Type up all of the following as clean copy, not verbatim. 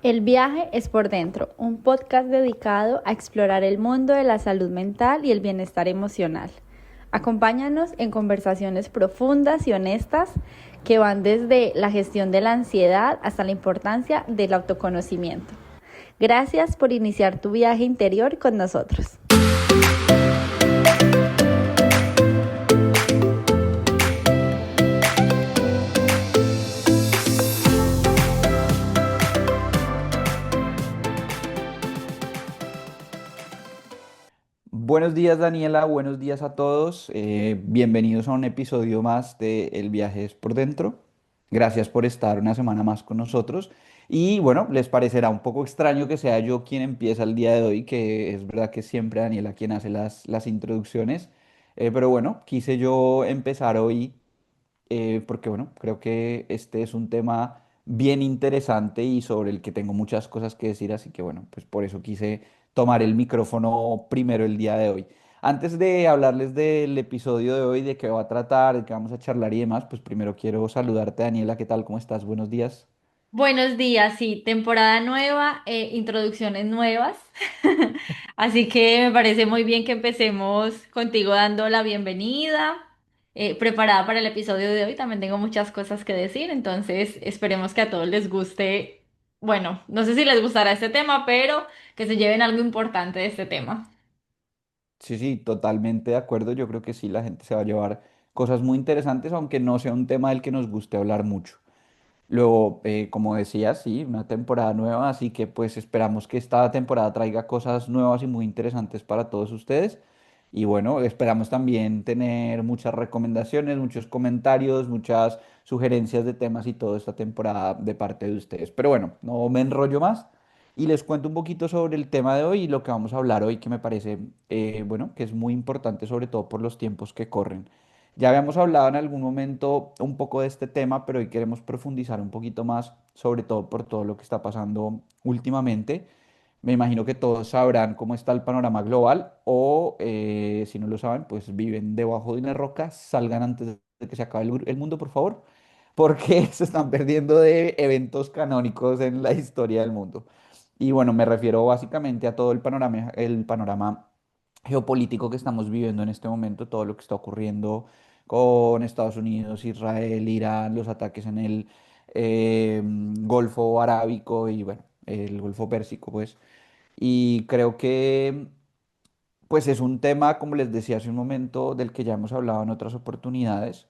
El viaje es por dentro, un podcast dedicado a explorar el mundo de la salud mental y el bienestar emocional. Acompáñanos en conversaciones profundas y honestas que van desde la gestión de la ansiedad hasta la importancia del autoconocimiento. Gracias por iniciar tu viaje interior con nosotros. Buenos días Daniela, buenos días a todos. Bienvenidos a un episodio más de El viaje es por dentro. Gracias por estar una semana más con nosotros. Y bueno, les parecerá un poco extraño que sea yo quien empieza el día de hoy, que es verdad que es siempre Daniela quien hace las introducciones. Pero bueno, quise yo empezar hoy porque bueno, creo que este es un tema bien interesante y sobre el que tengo muchas cosas que decir, así que bueno, pues por eso quise tomar el micrófono primero el día de hoy. Antes de hablarles del episodio de hoy, de qué va a tratar, de qué vamos a charlar y demás, pues primero quiero saludarte, Daniela, ¿qué tal? ¿Cómo estás? Buenos días. Buenos días, sí, temporada nueva, introducciones nuevas. Así que me parece muy bien que empecemos contigo dando la bienvenida. Preparada para el episodio de hoy, también tengo muchas cosas que decir, entonces esperemos que a todos les guste. Bueno, no sé si les gustará este tema, pero que se lleven algo importante de este tema. Sí, sí, totalmente de acuerdo. Yo creo que sí, la gente se va a llevar cosas muy interesantes, aunque no sea un tema del que nos guste hablar mucho. Luego, como decía, sí, una temporada nueva, así que pues esperamos que esta temporada traiga cosas nuevas y muy interesantes para todos ustedes. Y bueno, esperamos también tener muchas recomendaciones, muchos comentarios, muchas sugerencias de temas y toda esta temporada de parte de ustedes. Pero bueno, no me enrollo más y les cuento un poquito sobre el tema de hoy y lo que vamos a hablar hoy, que me parece, bueno, que es muy importante, sobre todo por los tiempos que corren. Ya habíamos hablado en algún momento un poco de este tema, pero hoy queremos profundizar un poquito más, sobre todo por todo lo que está pasando últimamente. Me imagino que todos sabrán cómo está el panorama global o si no lo saben, pues viven debajo de una roca, salgan antes de que se acabe el mundo, por favor, porque se están perdiendo de eventos canónicos en la historia del mundo. Y bueno, me refiero básicamente a todo el panorama geopolítico que estamos viviendo en este momento, todo lo que está ocurriendo con Estados Unidos, Israel, Irán, los ataques en el Golfo Arábico y bueno, el Golfo Pérsico, pues. Y creo que pues es un tema, como les decía hace un momento, del que ya hemos hablado en otras oportunidades,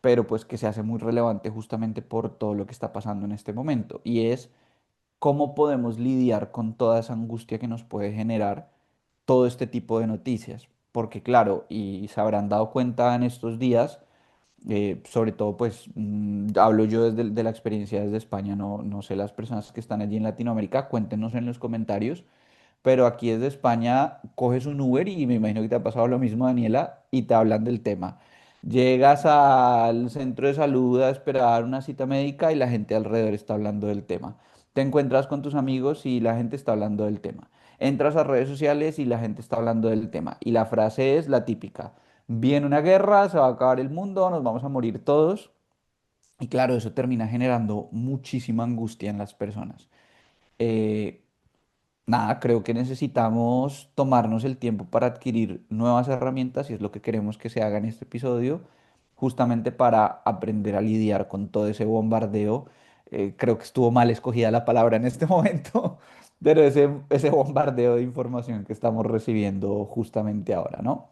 pero pues que se hace muy relevante justamente por todo lo que está pasando en este momento. Y es cómo podemos lidiar con toda esa angustia que nos puede generar todo este tipo de noticias. Porque claro, y se habrán dado cuenta en estos días, sobre todo pues hablo yo desde de la experiencia desde España, no sé las personas que están allí en Latinoamérica, cuéntenos en los comentarios, pero aquí desde España coges un Uber y me imagino que te ha pasado lo mismo, Daniela, y te hablan del tema. Llegas al centro de salud a esperar una cita médica y la gente alrededor está hablando del tema. Te encuentras con tus amigos y la gente está hablando del tema. Entras a redes sociales y la gente está hablando del tema. Y la frase es la típica: viene una guerra, se va a acabar el mundo, nos vamos a morir todos. Y claro, eso termina generando muchísima angustia en las personas. Eh, Nada, creo que necesitamos tomarnos el tiempo para adquirir nuevas herramientas y es lo que queremos que se haga en este episodio, justamente para aprender a lidiar con todo ese bombardeo. Creo que estuvo mal escogida la palabra en este momento, pero ese bombardeo de información que estamos recibiendo justamente ahora, ¿no?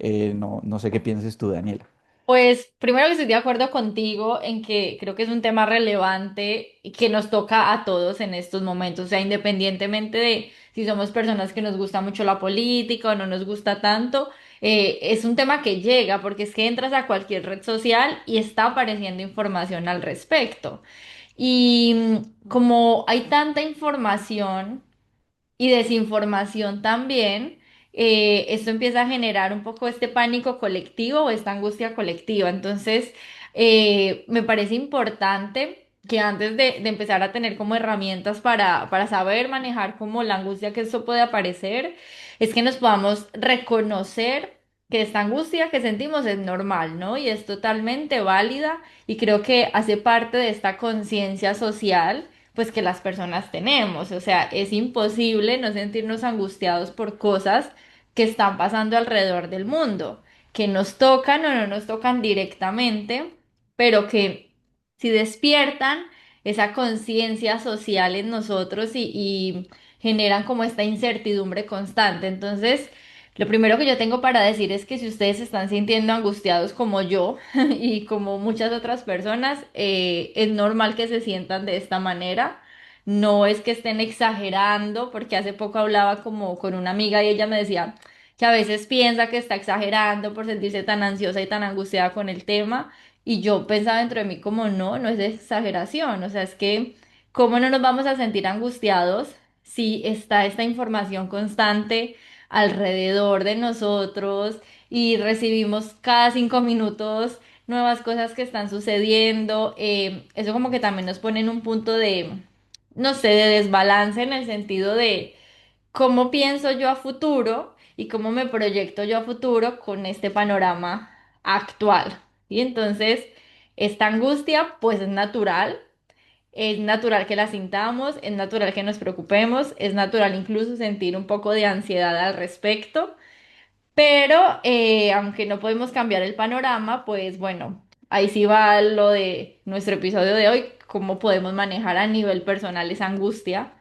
No sé qué pienses tú, Daniela. Pues primero que estoy de acuerdo contigo en que creo que es un tema relevante y que nos toca a todos en estos momentos, o sea, independientemente de si somos personas que nos gusta mucho la política o no nos gusta tanto, es un tema que llega porque es que entras a cualquier red social y está apareciendo información al respecto. Y como hay tanta información y desinformación también, esto empieza a generar un poco este pánico colectivo o esta angustia colectiva. Entonces, me parece importante que antes de empezar a tener como herramientas para saber manejar como la angustia que esto puede aparecer, es que nos podamos reconocer que esta angustia que sentimos es normal, ¿no? Y es totalmente válida y creo que hace parte de esta conciencia social pues que las personas tenemos. O sea, es imposible no sentirnos angustiados por cosas que están pasando alrededor del mundo, que nos tocan o no nos tocan directamente, pero que si despiertan esa conciencia social en nosotros y generan como esta incertidumbre constante. Entonces, lo primero que yo tengo para decir es que si ustedes se están sintiendo angustiados como yo y como muchas otras personas, es normal que se sientan de esta manera. No es que estén exagerando, porque hace poco hablaba como con una amiga y ella me decía que a veces piensa que está exagerando por sentirse tan ansiosa y tan angustiada con el tema. Y yo pensaba dentro de mí como no, no es de exageración. O sea, es que, ¿cómo no nos vamos a sentir angustiados si está esta información constante alrededor de nosotros y recibimos cada 5 minutos nuevas cosas que están sucediendo? Eso como que también nos pone en un punto de, no sé, de desbalance en el sentido de cómo pienso yo a futuro y cómo me proyecto yo a futuro con este panorama actual. Y entonces, esta angustia, pues es natural que la sintamos, es natural que nos preocupemos, es natural incluso sentir un poco de ansiedad al respecto, pero aunque no podemos cambiar el panorama, pues bueno, ahí sí va lo de nuestro episodio de hoy, cómo podemos manejar a nivel personal esa angustia,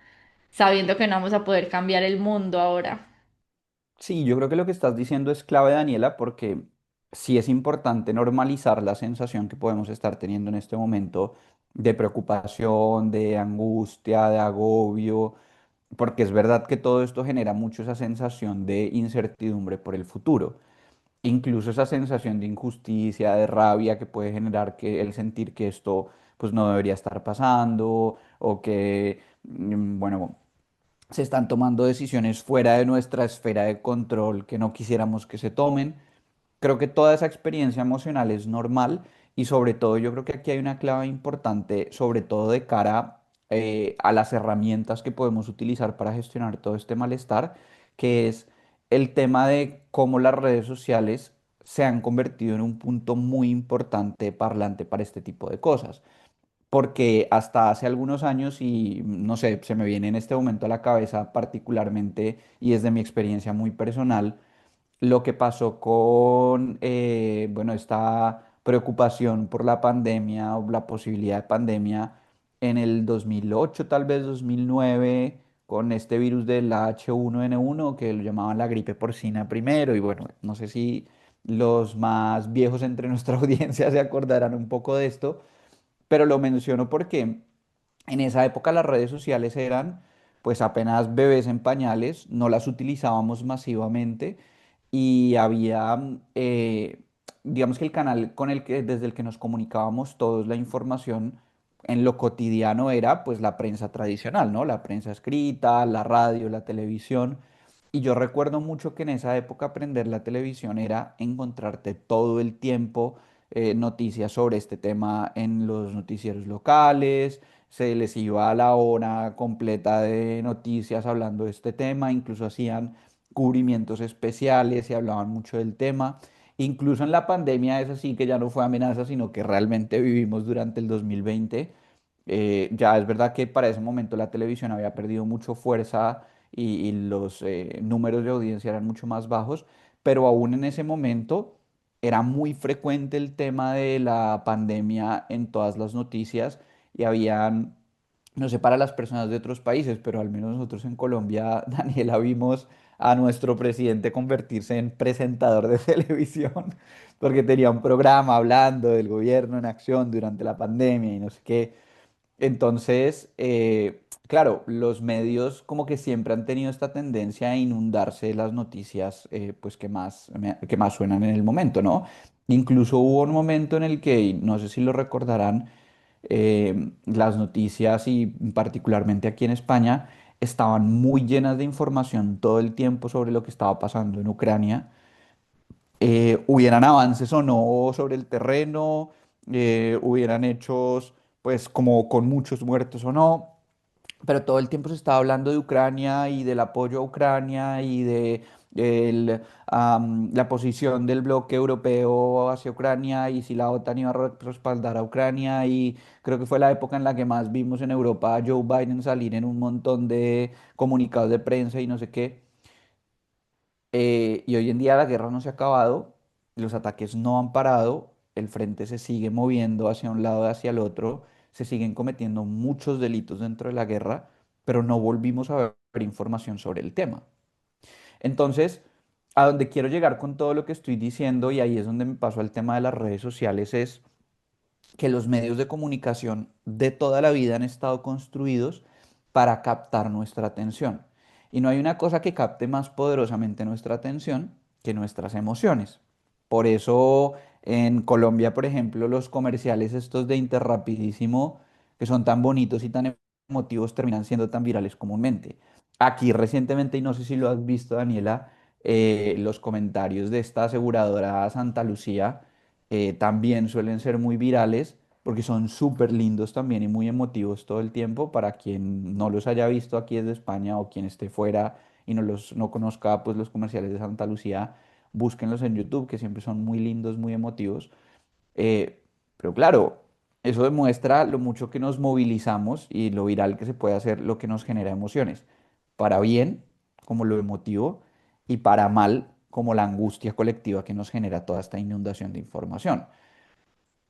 sabiendo que no vamos a poder cambiar el mundo ahora. Sí, yo creo que lo que estás diciendo es clave, Daniela, porque sí es importante normalizar la sensación que podemos estar teniendo en este momento de preocupación, de angustia, de agobio, porque es verdad que todo esto genera mucho esa sensación de incertidumbre por el futuro. Incluso esa sensación de injusticia, de rabia que puede generar que el sentir que esto pues no debería estar pasando o que, bueno, se están tomando decisiones fuera de nuestra esfera de control que no quisiéramos que se tomen. Creo que toda esa experiencia emocional es normal y sobre todo yo creo que aquí hay una clave importante, sobre todo de cara a las herramientas que podemos utilizar para gestionar todo este malestar, que es el tema de cómo las redes sociales se han convertido en un punto muy importante parlante para este tipo de cosas porque hasta hace algunos años, y no sé, se me viene en este momento a la cabeza particularmente, y es de mi experiencia muy personal, lo que pasó con, bueno, esta preocupación por la pandemia o la posibilidad de pandemia en el 2008, tal vez 2009, con este virus del H1N1, que lo llamaban la gripe porcina primero, y bueno, no sé si los más viejos entre nuestra audiencia se acordarán un poco de esto, pero lo menciono porque en esa época las redes sociales eran pues apenas bebés en pañales, no las utilizábamos masivamente y había, digamos que el canal con el que, desde el que nos comunicábamos todos la información en lo cotidiano era pues la prensa tradicional, ¿no? La prensa escrita, la radio, la televisión. Y yo recuerdo mucho que en esa época aprender la televisión era encontrarte todo el tiempo noticias sobre este tema en los noticieros locales, se les iba a la hora completa de noticias hablando de este tema, incluso hacían cubrimientos especiales y hablaban mucho del tema. Incluso en la pandemia es así que ya no fue amenaza, sino que realmente vivimos durante el 2020. Ya es verdad que para ese momento la televisión había perdido mucho fuerza y los números de audiencia eran mucho más bajos, pero aún en ese momento era muy frecuente el tema de la pandemia en todas las noticias y habían, no sé, para las personas de otros países, pero al menos nosotros en Colombia, Daniela, vimos a nuestro presidente convertirse en presentador de televisión, porque tenía un programa hablando del gobierno en acción durante la pandemia y no sé qué. Entonces, claro, los medios como que siempre han tenido esta tendencia a inundarse de las noticias pues que más suenan en el momento, ¿no? Incluso hubo un momento en el que, y no sé si lo recordarán, las noticias y particularmente aquí en España estaban muy llenas de información todo el tiempo sobre lo que estaba pasando en Ucrania, hubieran avances o no sobre el terreno, hubieran hechos pues como con muchos muertos o no, pero todo el tiempo se estaba hablando de Ucrania y del apoyo a Ucrania y de la posición del bloque europeo hacia Ucrania y si la OTAN iba a respaldar a Ucrania y creo que fue la época en la que más vimos en Europa a Joe Biden salir en un montón de comunicados de prensa y no sé qué. Y hoy en día la guerra no se ha acabado, los ataques no han parado, el frente se sigue moviendo hacia un lado y hacia el otro, se siguen cometiendo muchos delitos dentro de la guerra, pero no volvimos a ver información sobre el tema. Entonces, a donde quiero llegar con todo lo que estoy diciendo, y ahí es donde me paso al tema de las redes sociales, es que los medios de comunicación de toda la vida han estado construidos para captar nuestra atención. Y no hay una cosa que capte más poderosamente nuestra atención que nuestras emociones. Por eso en Colombia, por ejemplo, los comerciales estos de Interrapidísimo, que son tan bonitos y tan emotivos, terminan siendo tan virales comúnmente. Aquí recientemente, y no sé si lo has visto, Daniela, los comentarios de esta aseguradora Santa Lucía también suelen ser muy virales porque son súper lindos también y muy emotivos todo el tiempo. Para quien no los haya visto aquí desde España o quien esté fuera y no conozca pues los comerciales de Santa Lucía, búsquenlos en YouTube que siempre son muy lindos, muy emotivos. Eh, pero claro, eso demuestra lo mucho que nos movilizamos y lo viral que se puede hacer, lo que nos genera emociones. Para bien, como lo emotivo, y para mal, como la angustia colectiva que nos genera toda esta inundación de información.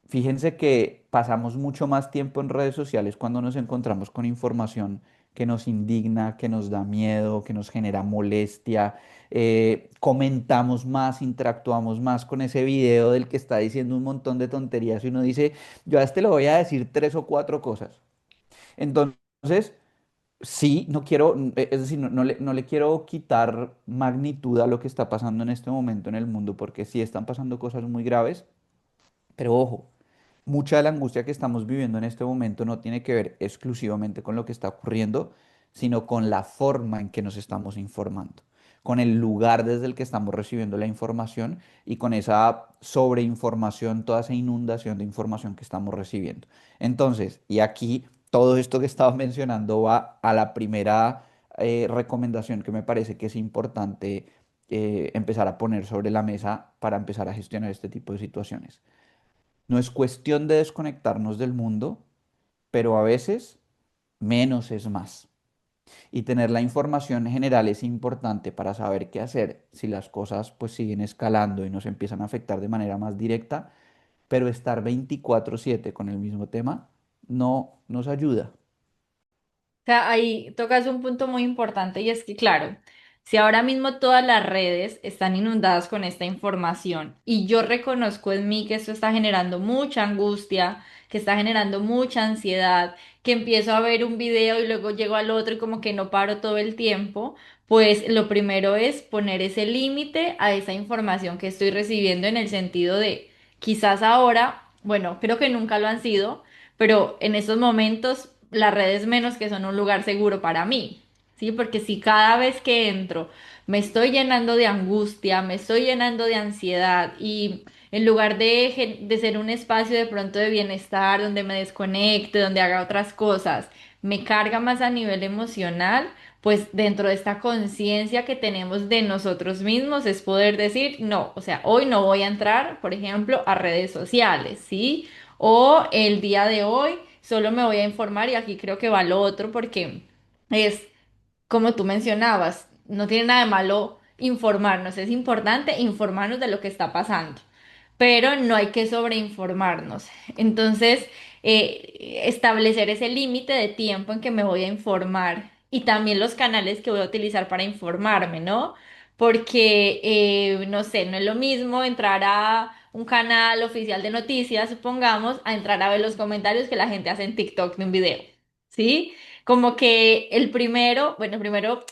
Fíjense que pasamos mucho más tiempo en redes sociales cuando nos encontramos con información que nos indigna, que nos da miedo, que nos genera molestia. Comentamos más, interactuamos más con ese video del que está diciendo un montón de tonterías y uno dice, yo a este le voy a decir tres o cuatro cosas. Entonces, sí, no quiero, es decir, no le quiero quitar magnitud a lo que está pasando en este momento en el mundo, porque sí están pasando cosas muy graves, pero ojo, mucha de la angustia que estamos viviendo en este momento no tiene que ver exclusivamente con lo que está ocurriendo, sino con la forma en que nos estamos informando, con el lugar desde el que estamos recibiendo la información y con esa sobreinformación, toda esa inundación de información que estamos recibiendo. Entonces, y aquí todo esto que estaba mencionando va a la primera recomendación que me parece que es importante empezar a poner sobre la mesa para empezar a gestionar este tipo de situaciones. No es cuestión de desconectarnos del mundo, pero a veces menos es más. Y tener la información general es importante para saber qué hacer si las cosas pues siguen escalando y nos empiezan a afectar de manera más directa, pero estar 24/7 con el mismo tema no nos ayuda. O sea, ahí tocas un punto muy importante y es que, claro, si ahora mismo todas las redes están inundadas con esta información y yo reconozco en mí que esto está generando mucha angustia, que está generando mucha ansiedad, que empiezo a ver un video y luego llego al otro y como que no paro todo el tiempo, pues lo primero es poner ese límite a esa información que estoy recibiendo en el sentido de quizás ahora, bueno, creo que nunca lo han sido, pero en estos momentos las redes menos que son un lugar seguro para mí, ¿sí? Porque si cada vez que entro me estoy llenando de angustia, me estoy llenando de ansiedad y en lugar de ser un espacio de pronto de bienestar, donde me desconecte, donde haga otras cosas, me carga más a nivel emocional, pues dentro de esta conciencia que tenemos de nosotros mismos es poder decir, no, o sea, hoy no voy a entrar, por ejemplo, a redes sociales, ¿sí? O el día de hoy solo me voy a informar y aquí creo que va lo otro porque es como tú mencionabas, no tiene nada de malo informarnos, es importante informarnos de lo que está pasando, pero no hay que sobreinformarnos. Entonces, establecer ese límite de tiempo en que me voy a informar y también los canales que voy a utilizar para informarme, ¿no? Porque, no sé, no es lo mismo entrar a un canal oficial de noticias, supongamos, a entrar a ver los comentarios que la gente hace en TikTok de un video, ¿sí? Como que el primero, bueno, el primero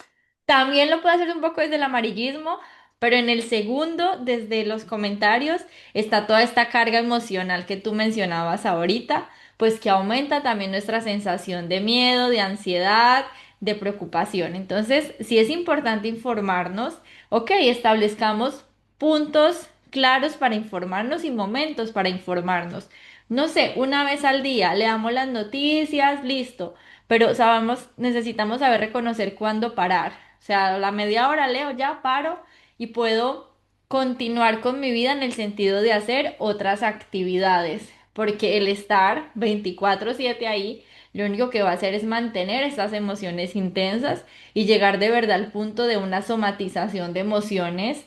también lo puede hacer un poco desde el amarillismo, pero en el segundo, desde los comentarios, está toda esta carga emocional que tú mencionabas ahorita, pues que aumenta también nuestra sensación de miedo, de ansiedad, de preocupación. Entonces, sí es importante informarnos, ok, establezcamos puntos claros para informarnos y momentos para informarnos. No sé, una vez al día leamos las noticias, listo, pero sabemos, necesitamos saber reconocer cuándo parar. O sea, a la media hora leo, ya paro y puedo continuar con mi vida en el sentido de hacer otras actividades, porque el estar 24/7 ahí, lo único que va a hacer es mantener estas emociones intensas y llegar de verdad al punto de una somatización de emociones,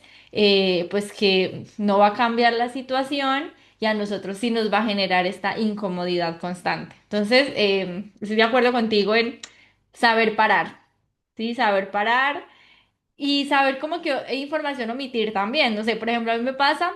pues que no va a cambiar la situación y a nosotros sí nos va a generar esta incomodidad constante. Entonces, estoy de acuerdo contigo en saber parar, ¿sí? Saber parar y saber cómo que información omitir también. No sé, por ejemplo, a mí me pasa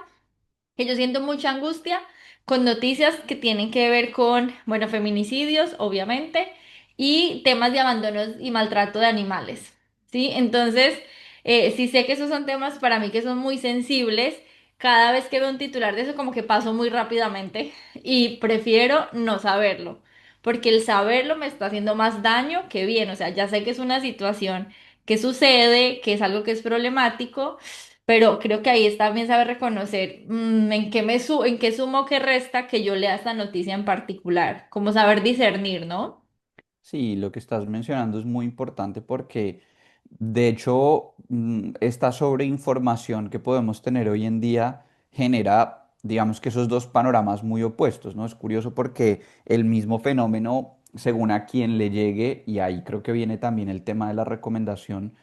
que yo siento mucha angustia con noticias que tienen que ver con, bueno, feminicidios, obviamente, y temas de abandonos y maltrato de animales, ¿sí? Entonces, sí sé que esos son temas para mí que son muy sensibles. Cada vez que veo un titular de eso, como que paso muy rápidamente y prefiero no saberlo, porque el saberlo me está haciendo más daño que bien. O sea, ya sé que es una situación que sucede, que es algo que es problemático, pero creo que ahí es también saber reconocer en qué en qué sumo, qué resta que yo lea esta noticia en particular, como saber discernir, ¿no? Sí, lo que estás mencionando es muy importante porque, de hecho, esta sobreinformación que podemos tener hoy en día genera, digamos que esos dos panoramas muy opuestos, ¿no? Es curioso porque el mismo fenómeno, según a quien le llegue, y ahí creo que viene también el tema de la recomendación,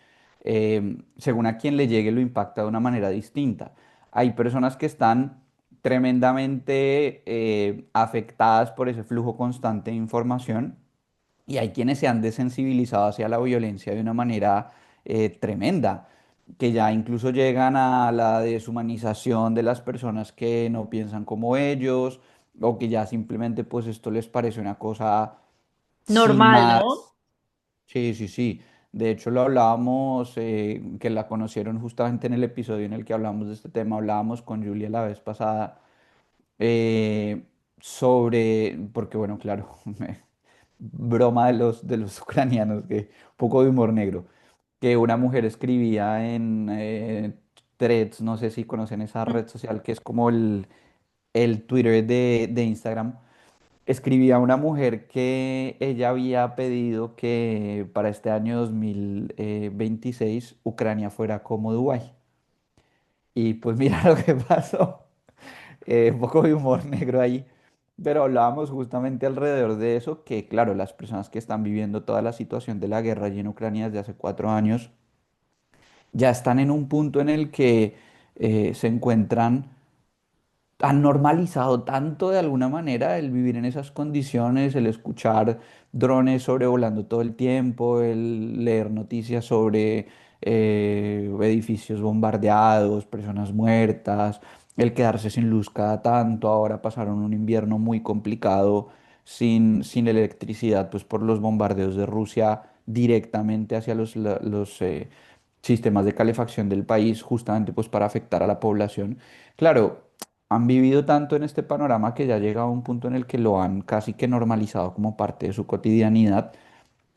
según a quien le llegue lo impacta de una manera distinta. Hay personas que están tremendamente afectadas por ese flujo constante de información y hay quienes se han desensibilizado hacia la violencia de una manera tremenda, que ya incluso llegan a la deshumanización de las personas que no piensan como ellos, o que ya simplemente pues esto les parece una cosa sin Normal, más. ¿no? Sí, sí, sí. De hecho lo hablábamos, que la conocieron justamente en el episodio en el que hablamos de este tema, hablábamos con Julia la vez pasada eh, sobre, porque bueno, claro, broma de los ucranianos, que un poco de humor negro, que una mujer escribía en Threads, no sé si conocen esa red social, que es como el Twitter de Instagram. Escribía una mujer que ella había pedido que para este año 2026 Ucrania fuera como Dubái. Y pues mira lo que pasó. Un poco de humor negro ahí, pero hablábamos justamente alrededor de eso, que claro, las personas que están viviendo toda la situación de la guerra allí en Ucrania desde hace 4 años, ya están en un punto en el que se encuentran, han normalizado tanto de alguna manera el vivir en esas condiciones, el escuchar drones sobrevolando todo el tiempo, el leer noticias sobre edificios bombardeados, personas muertas, el quedarse sin luz cada tanto. Ahora pasaron un invierno muy complicado sin electricidad, pues por los bombardeos de Rusia directamente hacia los sistemas de calefacción del país, justamente pues para afectar a la población. Claro, han vivido tanto en este panorama que ya llega a un punto en el que lo han casi que normalizado como parte de su cotidianidad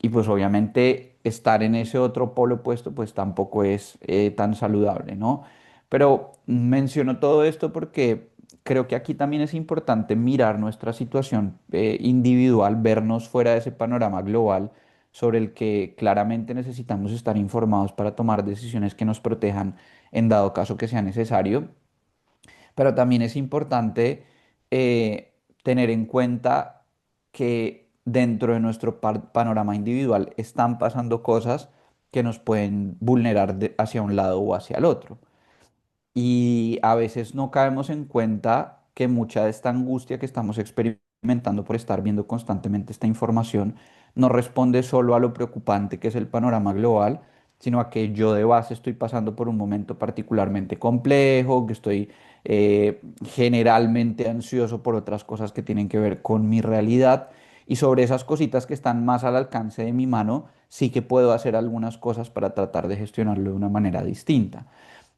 y pues obviamente estar en ese otro polo opuesto pues tampoco es tan saludable, ¿no? Pero menciono todo esto porque creo que aquí también es importante mirar nuestra situación individual, vernos fuera de ese panorama global sobre el que claramente necesitamos estar informados para tomar decisiones que nos protejan en dado caso que sea necesario, pero también es importante tener en cuenta que dentro de nuestro panorama individual están pasando cosas que nos pueden vulnerar hacia un lado o hacia el otro. Y a veces no caemos en cuenta que mucha de esta angustia que estamos experimentando por estar viendo constantemente esta información no responde solo a lo preocupante que es el panorama global, sino a que yo de base estoy pasando por un momento particularmente complejo, que estoy generalmente ansioso por otras cosas que tienen que ver con mi realidad. Y sobre esas cositas que están más al alcance de mi mano, sí que puedo hacer algunas cosas para tratar de gestionarlo de una manera distinta.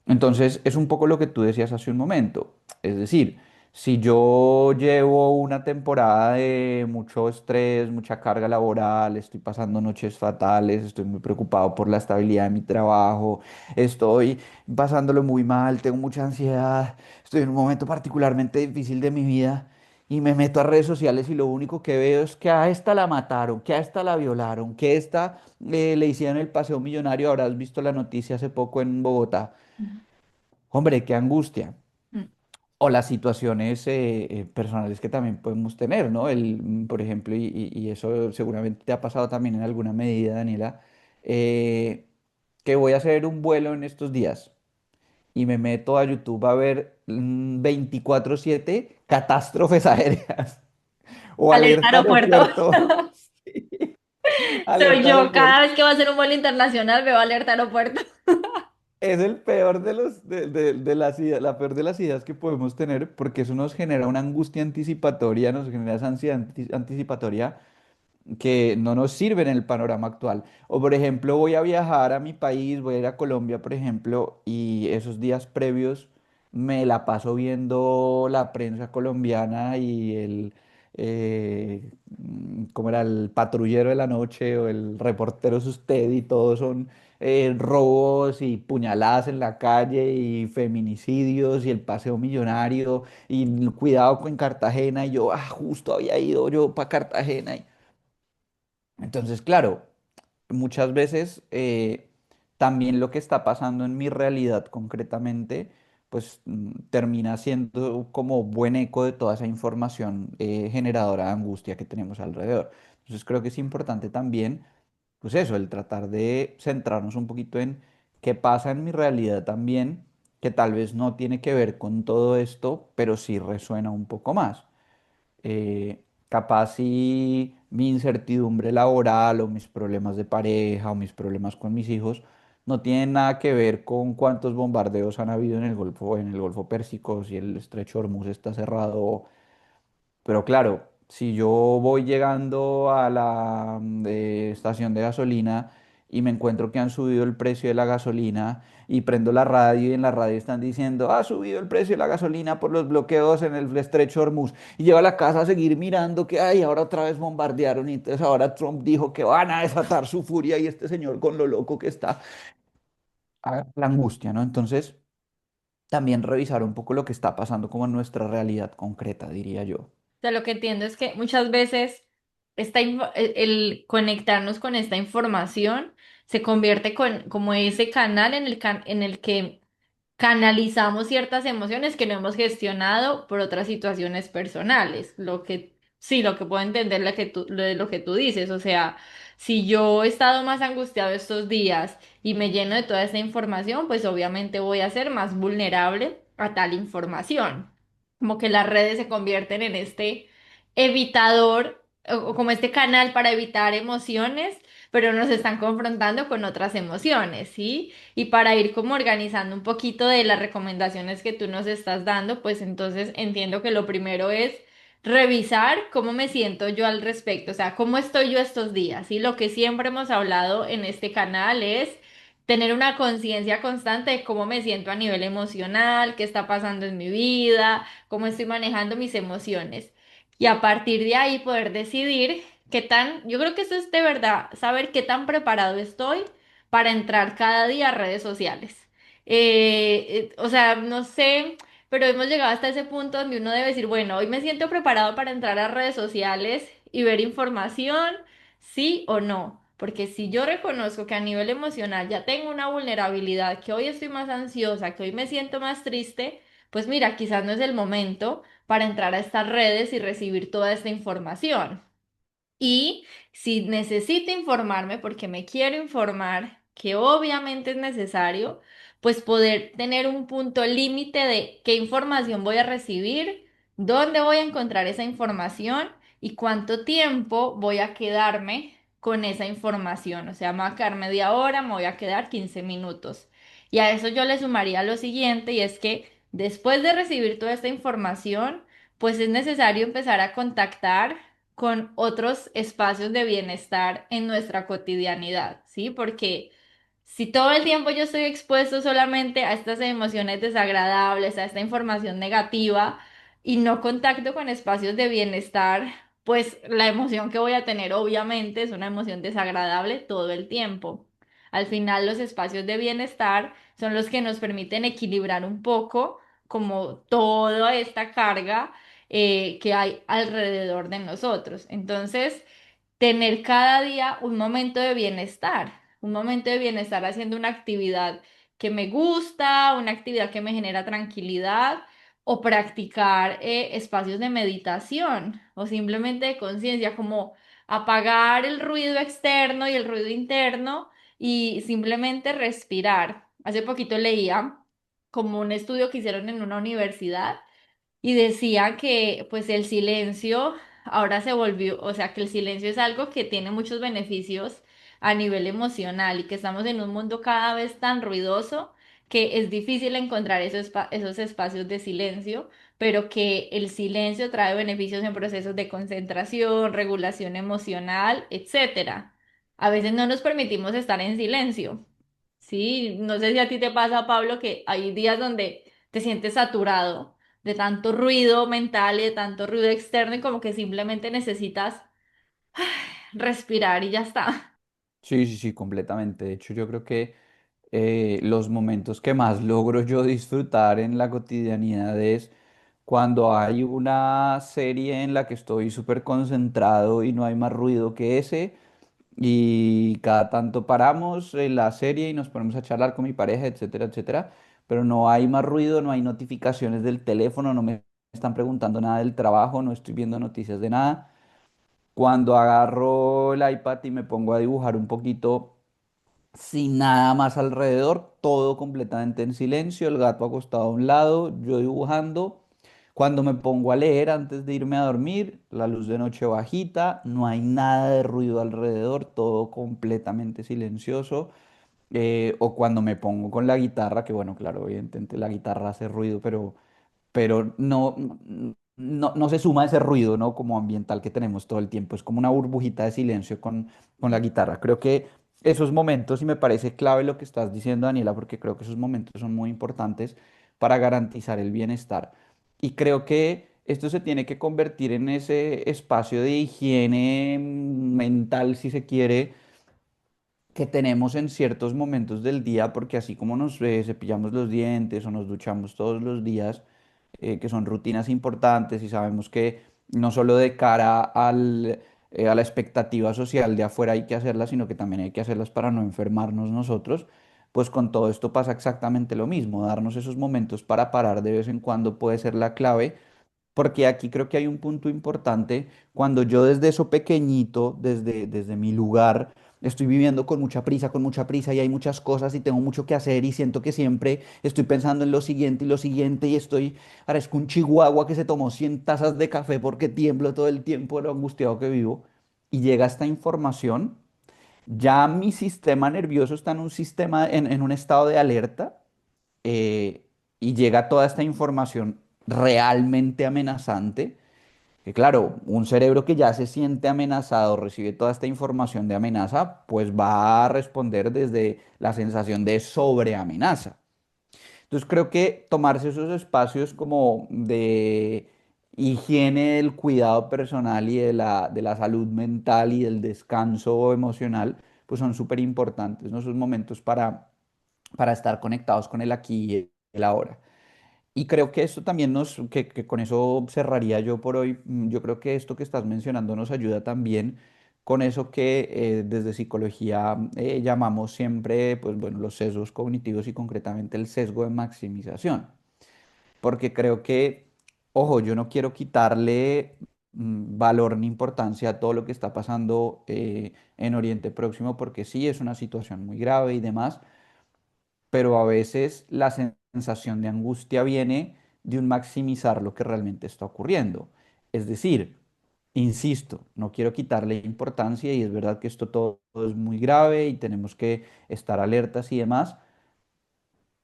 Entonces, es un poco lo que tú decías hace un momento. Es decir, si yo llevo una temporada de mucho estrés, mucha carga laboral, estoy pasando noches fatales, estoy muy preocupado por la estabilidad de mi trabajo, estoy pasándolo muy mal, tengo mucha ansiedad, estoy en un momento particularmente difícil de mi vida y me meto a redes sociales y lo único que veo es que a esta la mataron, que a esta la violaron, que a esta le hicieron el paseo millonario. Habrás visto la noticia hace poco en Bogotá. Hombre, qué angustia. Mm. O las situaciones personales que también podemos tener, ¿no? Por ejemplo, y eso seguramente te ha pasado también en alguna medida, Daniela, eh, que voy a hacer un vuelo en estos días y me meto a YouTube a ver 24/7 catástrofes aéreas o Alerta alerta aeropuerto. aeropuerto. Soy Alerta yo, aeropuerto. cada vez que va a ser un vuelo internacional veo alerta aeropuerto. Es el peor de los de las ideas, la peor de las ideas que podemos tener, porque eso nos genera una angustia anticipatoria, nos genera esa ansiedad anticipatoria que no nos sirve en el panorama actual. O por ejemplo, voy a viajar a mi país, voy a ir a Colombia, por ejemplo, y esos días previos me la paso viendo la prensa colombiana y ¿cómo era? El patrullero de la noche o el reportero es usted y todos son robos y puñaladas en la calle y feminicidios y el paseo millonario y cuidado con Cartagena y yo, justo había ido yo para Cartagena. Entonces, claro, muchas veces también lo que está pasando en mi realidad concretamente, pues termina siendo como buen eco de toda esa información generadora de angustia que tenemos alrededor. Entonces, creo que es importante también, pues eso, el tratar de centrarnos un poquito en qué pasa en mi realidad también, que tal vez no tiene que ver con todo esto, pero sí resuena un poco más. Capaz si mi incertidumbre laboral o mis problemas de pareja o mis problemas con mis hijos no tienen nada que ver con cuántos bombardeos han habido en el Golfo Pérsico, si el Estrecho de Hormuz está cerrado, pero claro, si yo voy llegando a la estación de gasolina y me encuentro que han subido el precio de la gasolina y prendo la radio y en la radio están diciendo, ha subido el precio de la gasolina por los bloqueos en el estrecho de Hormuz y llego a la casa a seguir mirando que, ay, ahora otra vez bombardearon y entonces ahora Trump dijo que van a desatar su furia y este señor con lo loco que está, la angustia, ¿no? Entonces, también revisar un poco lo que está pasando como en nuestra realidad concreta, diría yo. Sea, lo que entiendo es que muchas veces el conectarnos con esta información se convierte como ese canal en el que canalizamos ciertas emociones que no hemos gestionado por otras situaciones personales. Sí, lo que puedo entender lo que tú dices. O sea, si yo he estado más angustiado estos días y me lleno de toda esta información, pues obviamente voy a ser más vulnerable a tal información. Como que las redes se convierten en este evitador o como este canal para evitar emociones, pero nos están confrontando con otras emociones, ¿sí? Y para ir como organizando un poquito de las recomendaciones que tú nos estás dando, pues entonces entiendo que lo primero es revisar cómo me siento yo al respecto, o sea, cómo estoy yo estos días. Y lo que siempre hemos hablado en este canal es tener una conciencia constante de cómo me siento a nivel emocional, qué está pasando en mi vida, cómo estoy manejando mis emociones. Y a partir de ahí poder decidir yo creo que eso es de verdad, saber qué tan preparado estoy para entrar cada día a redes sociales. O sea, no sé, pero hemos llegado hasta ese punto donde uno debe decir, bueno, hoy me siento preparado para entrar a redes sociales y ver información, sí o no. Porque si yo reconozco que a nivel emocional ya tengo una vulnerabilidad, que hoy estoy más ansiosa, que hoy me siento más triste, pues mira, quizás no es el momento para entrar a estas redes y recibir toda esta información. Y si necesito informarme porque me quiero informar, que obviamente es necesario, pues poder tener un punto límite de qué información voy a recibir, dónde voy a encontrar esa información y cuánto tiempo voy a quedarme con esa información. O sea, me voy a quedar media hora, me voy a quedar 15 minutos. Y a eso yo le sumaría lo siguiente, y es que después de recibir toda esta información, pues es necesario empezar a contactar con otros espacios de bienestar en nuestra cotidianidad, ¿sí? Porque si todo el tiempo yo estoy expuesto solamente a estas emociones desagradables, a esta información negativa y no contacto con espacios de bienestar, pues la emoción que voy a tener obviamente es una emoción desagradable todo el tiempo. Al final los espacios de bienestar son los que nos permiten equilibrar un poco como toda esta carga que hay alrededor de nosotros. Entonces, tener cada día un momento de bienestar haciendo una actividad que me gusta, una actividad que me genera tranquilidad o practicar espacios de meditación o simplemente de conciencia, como apagar el ruido externo y el ruido interno y simplemente respirar. Hace poquito leía como un estudio que hicieron en una universidad y decía que pues el silencio ahora se volvió, o sea, que el silencio es algo que tiene muchos beneficios a nivel emocional y que estamos en un mundo cada vez tan ruidoso que es difícil encontrar esos espacios de silencio, pero que el silencio trae beneficios en procesos de concentración, regulación emocional, etcétera. A veces no nos permitimos estar en silencio. Sí, no sé si a ti te pasa, Pablo, que hay días donde te sientes saturado de tanto ruido mental y de tanto ruido externo y como que simplemente necesitas respirar y ya está. Sí, sí, sí, completamente. De hecho, yo creo que los momentos que más logro yo disfrutar en la cotidianidad es cuando hay una serie en la que estoy súper concentrado y no hay más ruido que ese, y cada tanto paramos en la serie y nos ponemos a charlar con mi pareja, etcétera, etcétera, pero no hay más ruido, no hay notificaciones del teléfono, no me están preguntando nada del trabajo, no estoy viendo noticias de nada. Cuando agarro el iPad y me pongo a dibujar un poquito sin nada más alrededor, todo completamente en silencio, el gato acostado a un lado, yo dibujando. Cuando me pongo a leer antes de irme a dormir, la luz de noche bajita, no hay nada de ruido alrededor, todo completamente silencioso. O cuando me pongo con la guitarra, que bueno, claro, evidentemente la guitarra hace ruido, pero no se suma ese ruido, ¿no? Como ambiental que tenemos todo el tiempo. Es como una burbujita de silencio con la guitarra. Creo que esos momentos, y me parece clave lo que estás diciendo, Daniela, porque creo que esos momentos son muy importantes para garantizar el bienestar. Y creo que esto se tiene que convertir en ese espacio de higiene mental, si se quiere, que tenemos en ciertos momentos del día, porque así como nos cepillamos los dientes o nos duchamos todos los días, que son rutinas importantes y sabemos que no solo de cara a la expectativa social de afuera hay que hacerlas, sino que también hay que hacerlas para no enfermarnos nosotros, pues con todo esto pasa exactamente lo mismo. Darnos esos momentos para parar de vez en cuando puede ser la clave, porque aquí creo que hay un punto importante cuando yo desde eso pequeñito, desde mi lugar, estoy viviendo con mucha prisa y hay muchas cosas y tengo mucho que hacer y siento que siempre estoy pensando en lo siguiente y lo siguiente y estoy, parezco un chihuahua que se tomó 100 tazas de café porque tiemblo todo el tiempo de lo angustiado que vivo. Y llega esta información, ya mi sistema nervioso está en un sistema, en un estado de alerta, eh, y llega toda esta información realmente amenazante, que claro, un cerebro que ya se siente amenazado, recibe toda esta información de amenaza, pues va a responder desde la sensación de sobreamenaza. Entonces creo que tomarse esos espacios como de higiene del cuidado personal y de la salud mental y del descanso emocional, pues son súper importantes, ¿no? Esos momentos para estar conectados con el aquí y el ahora. Y creo que esto también que con eso cerraría yo por hoy. Yo creo que esto que estás mencionando nos ayuda también con eso que desde psicología llamamos siempre, pues bueno, los sesgos cognitivos y concretamente el sesgo de maximización. Porque creo que, ojo, yo no quiero quitarle valor ni importancia a todo lo que está pasando en Oriente Próximo, porque sí es una situación muy grave y demás, pero a veces la sensación de angustia viene de un maximizar lo que realmente está ocurriendo. Es decir, insisto, no quiero quitarle importancia y es verdad que esto todo es muy grave y tenemos que estar alertas y demás,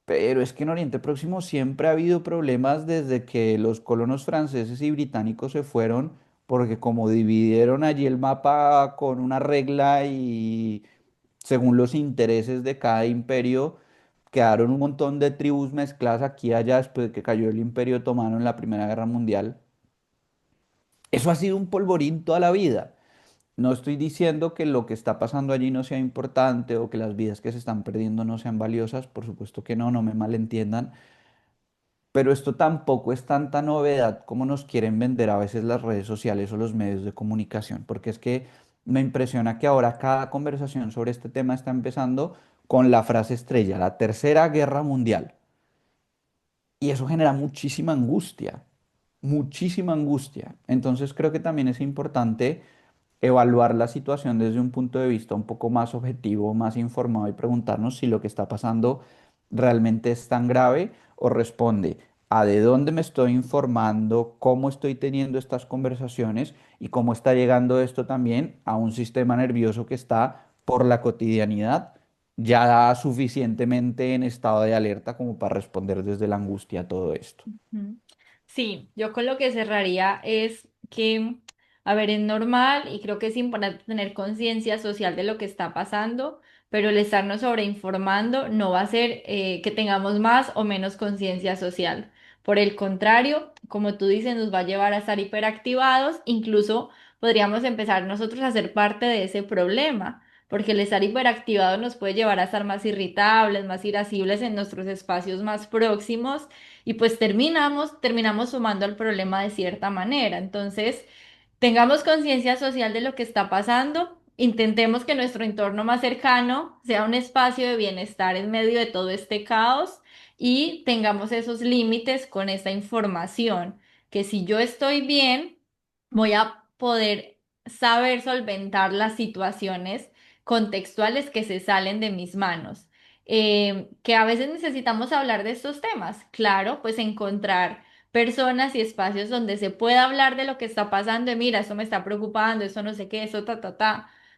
pero es que en Oriente Próximo siempre ha habido problemas desde que los colonos franceses y británicos se fueron, porque como dividieron allí el mapa con una regla y según los intereses de cada imperio, quedaron un montón de tribus mezcladas aquí y allá después de que cayó el Imperio Otomano en la Primera Guerra Mundial. Eso ha sido un polvorín toda la vida. No estoy diciendo que lo que está pasando allí no sea importante o que las vidas que se están perdiendo no sean valiosas, por supuesto que no, no me malentiendan, pero esto tampoco es tanta novedad como nos quieren vender a veces las redes sociales o los medios de comunicación, porque es que me impresiona que ahora cada conversación sobre este tema está empezando con la frase estrella, la Tercera Guerra Mundial. Y eso genera muchísima angustia, muchísima angustia. Entonces creo que también es importante evaluar la situación desde un punto de vista un poco más objetivo, más informado y preguntarnos si lo que está pasando realmente es tan grave o responde a de dónde me estoy informando, cómo estoy teniendo estas conversaciones y cómo está llegando esto también a un sistema nervioso que está por la cotidianidad ya suficientemente en estado de alerta como para responder desde la angustia a todo esto. Ujú. Sí, yo con lo que cerraría es que, a ver, es normal y creo que es importante tener conciencia social de lo que está pasando, pero el estarnos sobreinformando no va a hacer que tengamos más o menos conciencia social. Por el contrario, como tú dices, nos va a llevar a estar hiperactivados, incluso podríamos empezar nosotros a ser parte de ese problema. Porque el estar hiperactivado nos puede llevar a estar más irritables, más irascibles en nuestros espacios más próximos y pues terminamos sumando al problema de cierta manera. Entonces, tengamos conciencia social de lo que está pasando, intentemos que nuestro entorno más cercano sea un espacio de bienestar en medio de todo este caos y tengamos esos límites con esta información, que si yo estoy bien, voy a poder saber solventar las situaciones contextuales que se salen de mis manos. Que a veces necesitamos hablar de estos temas. Claro, pues encontrar personas y espacios donde se pueda hablar de lo que está pasando, y mira, esto me está preocupando, eso no sé qué, eso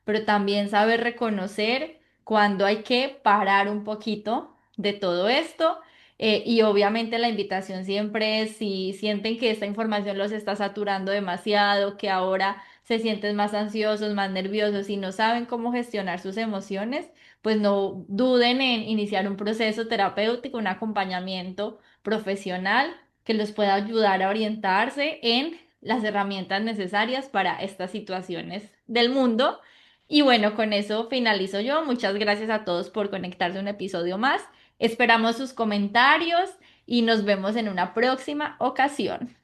pero también saber reconocer cuando hay que parar un poquito de todo esto. Y obviamente la invitación siempre es si sienten que esta información los está saturando demasiado, que ahora se sienten más ansiosos, más nerviosos y no saben cómo gestionar sus emociones, pues no duden en iniciar un proceso terapéutico, un acompañamiento profesional que los pueda ayudar a orientarse en las herramientas necesarias para estas situaciones del mundo. Y bueno, con eso finalizo yo. Muchas gracias a todos por conectarse a un episodio más. Esperamos sus comentarios y nos vemos en una próxima ocasión.